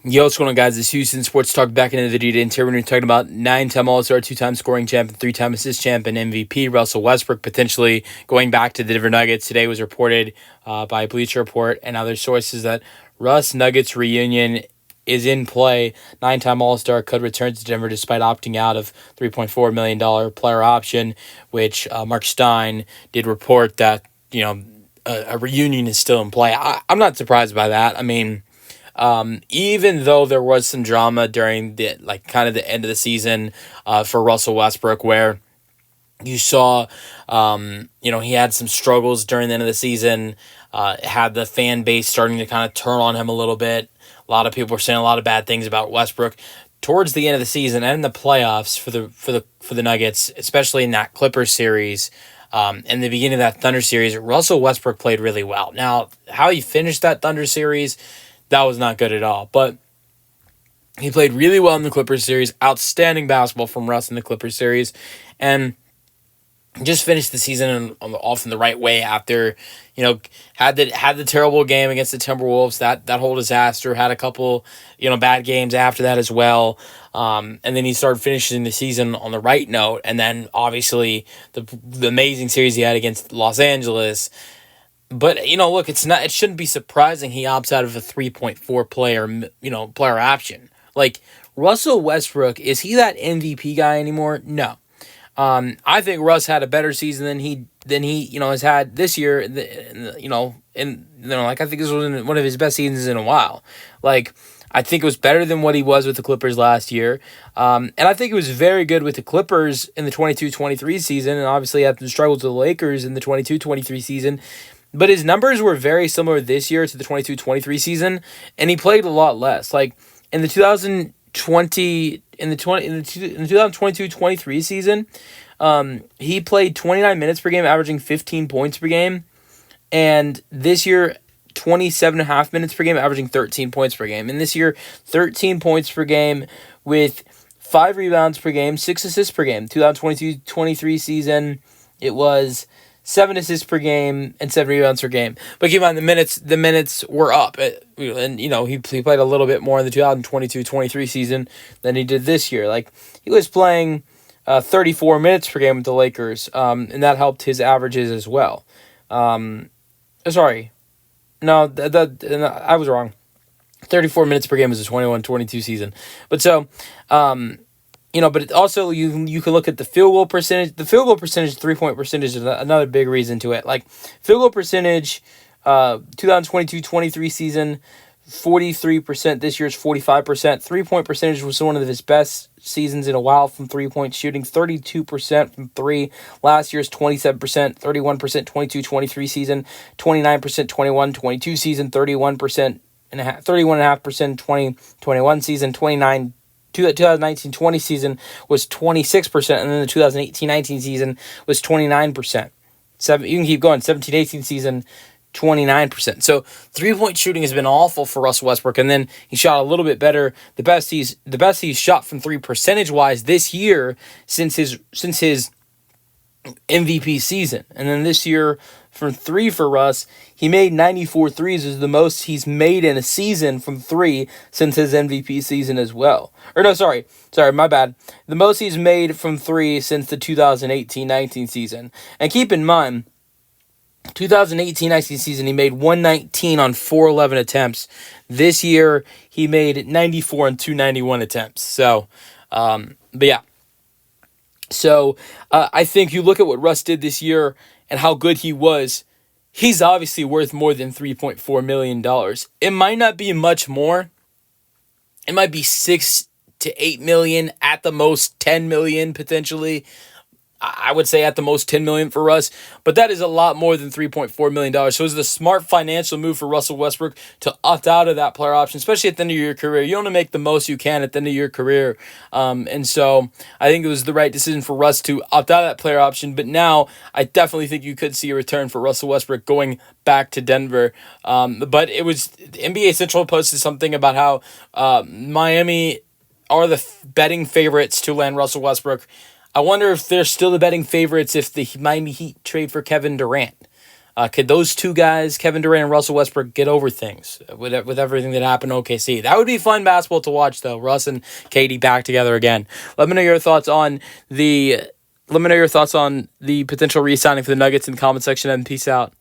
Yo, what's going on, guys? It's Houston Sports Talk back into the video today. And today we're going to be talking about 9-time All-Star, 2-time scoring champ, and 3-time assist champ and MVP Russell Westbrook potentially going back to the Denver Nuggets. Today was reported by Bleacher Report and other sources that Russ Nuggets reunion is in play. 9-time All-Star could return to Denver despite opting out of $3.4 million player option, which Mark Stein did report that, a reunion is still in play. I'm not surprised by that. I mean, even though there was some drama during the end of the season for Russell Westbrook, where you saw, he had some struggles during the end of the season, had the fan base starting to kind of turn on him a little bit. A lot of people were saying a lot of bad things about Westbrook towards the end of the season and in the playoffs for the Nuggets, especially in that Clippers series. In the beginning of that Thunder series, Russell Westbrook played really well. Now, how he finished that Thunder series, that was not good at all. But he played really well in the Clippers series. Outstanding basketball from Russ in the Clippers series. And just finished the season off in the right way after, had the terrible game against the Timberwolves, that whole disaster, had a couple, bad games after that as well. And then he started finishing the season on the right note. And then obviously the amazing series he had against Los Angeles. But, look, it shouldn't be surprising he opts out of a 3.4 player option. Like, Russell Westbrook, is he that MVP guy anymore? No. I think Russ had a better season than he has had this year, I think this was one of his best seasons in a while. Like, I think it was better than what he was with the Clippers last year. And I think it was very good with the Clippers in the 22-23 season, and obviously had some struggles with the Lakers in the 22-23 season. But his numbers were very similar this year to the 22-23 season, and he played a lot less. Like in the 2022-23 season, he played 29 minutes per game, averaging 15 points per game. And this year, 27.5 minutes per game, averaging 13 points per game. And this year, 13 points per game with 5 rebounds per game, 6 assists per game. 2022-23 season, it was 7 assists per game and 7 rebounds per game. But keep in mind, the minutes were up. And, he played a little bit more in the 2022-23 season than he did this year. Like, he was playing 34 minutes per game with the Lakers, and that helped his averages as well. Sorry. No, I was wrong. 34 minutes per game was the 21-22 season. But so, but it also, you can look at the field goal percentage. The field goal percentage, 3-point percentage is another big reason to it. Like, field goal percentage, 2022-23 season, 43%. This year's 45%. 3-point percentage was one of his best seasons in a while from 3-point shooting. 32% from 3. Last year's 27%, 31%, 22-23 season, 29%, 21-22 season, 31.5%, 20-21 season, 2019-20 season was 26%, and then the 2018-19 season was 29%. You can keep going. 17-18 season, 29%. So 3-point shooting has been awful for Russell Westbrook, and then he shot a little bit better. The best he's shot from 3 percentage wise this year since his MVP season. And then this year from 3 for Russ, he made 94 threes, is the most he's made in a season from 3 since his MVP season as well. Or no, sorry, my bad. The most he's made from 3 since the 2018-19 season. And keep in mind, 2018-19 season, he made 119 on 411 attempts. This year, he made 94 on 291 attempts. So, but yeah. So, I think you look at what Russ did this year and how good he was, he's obviously worth more than $3.4 million. It might not be much more. It might be 6 to 8 million, at the most 10 million potentially. I would say at the most 10 million for Russ, but that is a lot more than $3.4 million. So it was the smart financial move for Russell Westbrook to opt out of that player option, especially at the end of your career. You want to make the most you can at the end of your career. And so I think it was the right decision for Russ to opt out of that player option. But now I definitely think you could see a return for Russell Westbrook going back to Denver. But it was, NBA Central posted something about how Miami are the betting favorites to land Russell Westbrook. I wonder if they're still the betting favorites if the Miami Heat trade for Kevin Durant. Could those two guys, Kevin Durant and Russell Westbrook, get over things with everything that happened in OKC? That would be fun basketball to watch, though. Russ and KD back together again. Let me know your thoughts on the potential re-signing for the Nuggets in the comment section, and peace out.